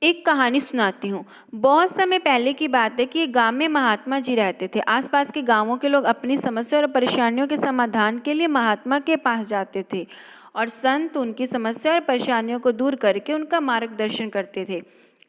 एक कहानी सुनाती हूँ। बहुत समय पहले की बात है कि एक गांव में महात्मा जी रहते थे। आसपास के गांवों के लोग अपनी समस्या और परेशानियों के समाधान के लिए महात्मा के पास जाते थे और संत उनकी समस्या और परेशानियों को दूर करके उनका मार्गदर्शन करते थे।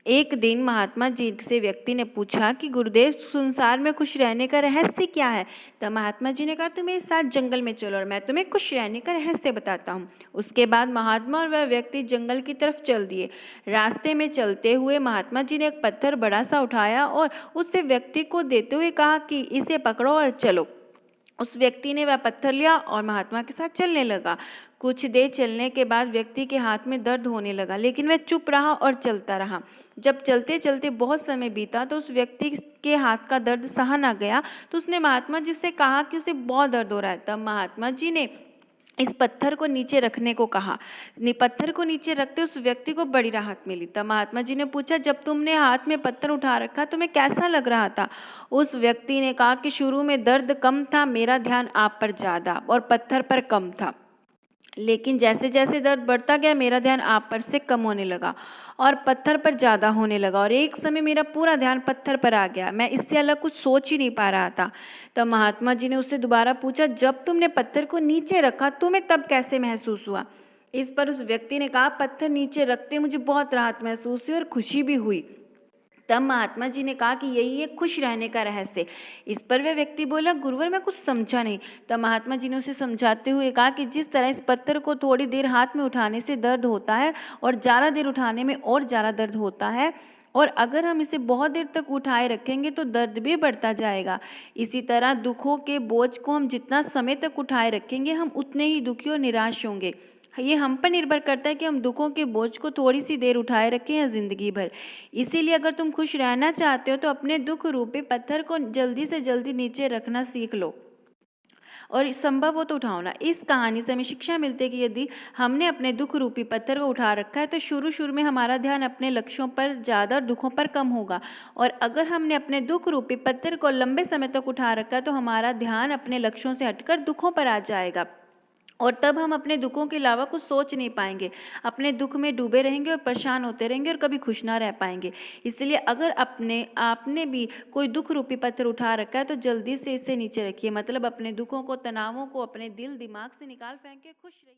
एक दिन महात्मा जी से व्यक्ति ने पूछा कि गुरुदेव, संसार में खुश रहने का रहस्य क्या है? तब महात्मा जी ने कहा, तुम मेरे साथ जंगल में चलो और मैं तुम्हें खुश रहने का रहस्य बताता हूँ। उसके बाद महात्मा और वह व्यक्ति जंगल की तरफ चल दिए। रास्ते में चलते हुए महात्मा जी ने एक पत्थर बड़ा सा उठाया और उससे व्यक्ति को देते हुए कहा कि इसे पकड़ो और चलो। उस व्यक्ति ने वह पत्थर लिया और महात्मा के साथ चलने लगा। कुछ देर चलने के बाद व्यक्ति के हाथ में दर्द होने लगा, लेकिन वह चुप रहा और चलता रहा। जब चलते चलते बहुत समय बीता तो उस व्यक्ति के हाथ का दर्द सहा ना गया, तो उसने महात्मा जी से कहा कि उसे बहुत दर्द हो रहा है। तब महात्मा जी ने इस पत्थर को नीचे रखने को कहा। पत्थर को नीचे रखते उस व्यक्ति को बड़ी राहत मिली। तब महात्मा जी ने पूछा, जब तुमने हाथ में पत्थर उठा रखा तुम्हें कैसा लग रहा था? उस व्यक्ति ने कहा कि शुरू में दर्द कम था, मेरा ध्यान आप पर ज्यादा और पत्थर पर कम था। लेकिन जैसे जैसे दर्द बढ़ता गया मेरा ध्यान आप पर से कम होने लगा और पत्थर पर ज़्यादा होने लगा और एक समय मेरा पूरा ध्यान पत्थर पर आ गया। मैं इससे अलग कुछ सोच ही नहीं पा रहा था। तब महात्मा जी ने उससे दोबारा पूछा, जब तुमने पत्थर को नीचे रखा तुम्हें तब कैसे महसूस हुआ? इस पर उस व्यक्ति ने कहा, पत्थर नीचे रखते मुझे बहुत राहत महसूस हुई और खुशी भी हुई। तब महात्मा जी ने कहा कि यही है खुश रहने का रहस्य। इस पर वह व्यक्ति बोला, गुरुवर मैं कुछ समझा नहीं। तब महात्मा जी ने उसे समझाते हुए कहा कि जिस तरह इस पत्थर को थोड़ी देर हाथ में उठाने से दर्द होता है और ज़्यादा देर उठाने में और ज़्यादा दर्द होता है, और अगर हम इसे बहुत देर तक उठाए रखेंगे तो दर्द भी बढ़ता जाएगा। इसी तरह दुखों के बोझ को हम जितना समय तक उठाए रखेंगे हम उतने ही दुखी और निराश होंगे। ये हम पर निर्भर करता है कि हम दुखों के बोझ को थोड़ी सी देर उठाए रखें या जिंदगी भर। इसीलिए अगर तुम खुश रहना चाहते हो तो अपने दुख रूपी पत्थर को जल्दी से जल्दी नीचे रखना सीख लो और संभव हो तो उठाओ ना। इस कहानी से हमें शिक्षा मिलती है कि यदि हमने अपने दुख रूपी पत्थर को उठा रखा है तो शुरू शुरू में हमारा ध्यान अपने लक्ष्यों पर ज़्यादा और दुखों पर कम होगा, और अगर हमने अपने दुख रूपी पत्थर को लंबे समय तक उठा रखा है तो हमारा ध्यान अपने लक्ष्यों से हटकर दुखों पर आ जाएगा और तब हम अपने दुखों के अलावा कुछ सोच नहीं पाएंगे। अपने दुख में डूबे रहेंगे और परेशान होते रहेंगे और कभी खुश ना रह पाएंगे। इसलिए अगर आपने भी कोई दुख रूपी पत्थर उठा रखा है तो जल्दी से इसे नीचे रखिए, मतलब अपने दुखों को, तनावों को अपने दिल दिमाग से निकाल फेंक के खुश रहिए।